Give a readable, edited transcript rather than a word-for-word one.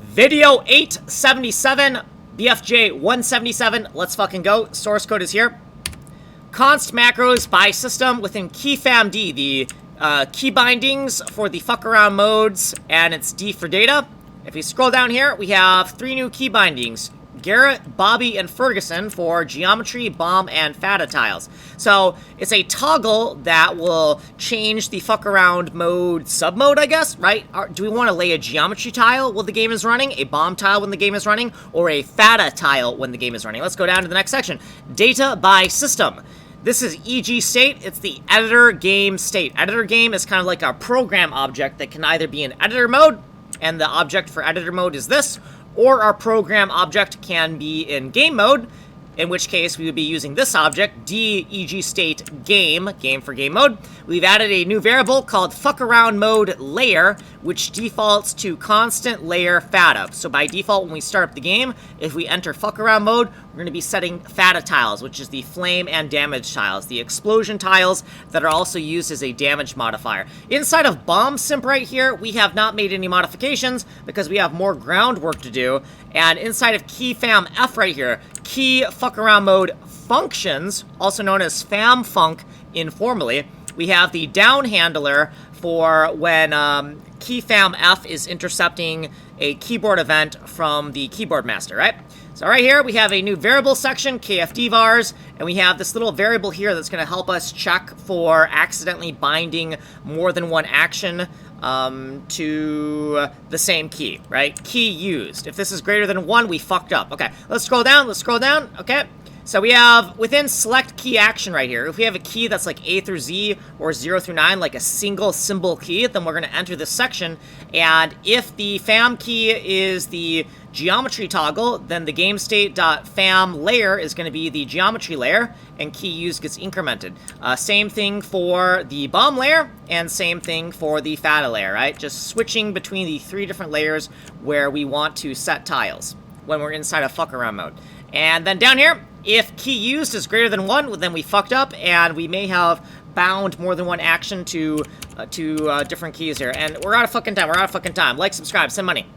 Video 877, BFJ 177. Let's fucking go. Source code is here. Const macros by system within keyfamd, the key bindings for the fuck around modes, and it's D for data. If we scroll down here, we have 3 new key bindings. Garrett, Bobby, and Ferguson for geometry, bomb, and fata tiles. So it's a toggle that will change the fuck around mode sub-mode, I guess, right? Do we want to lay a geometry tile when the game is running, a bomb tile when the game is running, or a fata tile when the game is running? Let's go down to the next section. Data by system. This is EG state. It's the editor game state. Editor game is kind of like our program object that can either be in editor mode, and the object for editor mode is this, or our program object can be in game mode, in which case we would be using this object, DEG state game for game mode. We've added a new variable called fuckaround layer, which defaults to constant layer fata. So by default, when we start up the game, if we enter fuckaround mode, we're going to be setting fata tiles, which is the flame and damage tiles, the explosion tiles that are also used as a damage modifier. Inside of bomb simp right here, we have not made any modifications because we have more groundwork to do. And inside of keyfamf right here, key fuckaround mode functions, also known as famfunc informally, we have the down handler for when keyfamf is intercepting a keyboard event from the keyboard master, right? So right here, we have a new variable section, kfdvars, and we have this little variable here that's going to help us check for accidentally binding more than one action to the same key, right? Key used. If this is greater than 1, we fucked up. Okay, let's scroll down, okay. So we have, within select key action right here, if we have a key that's like A through Z or 0 through 9, like a single symbol key, then we're going to enter this section. And if the fam key is the geometry toggle, then the GameState.fam layer is going to be the geometry layer, and key used gets incremented. Same thing for the bomb layer, and same thing for the fata layer, right? Just switching between the 3 different layers where we want to set tiles when we're inside of fuck around mode. And then down here, if key used is greater than 1, then we fucked up, and we may have bound more than one action to different keys here. And we're out of fucking time. Like, subscribe, send money.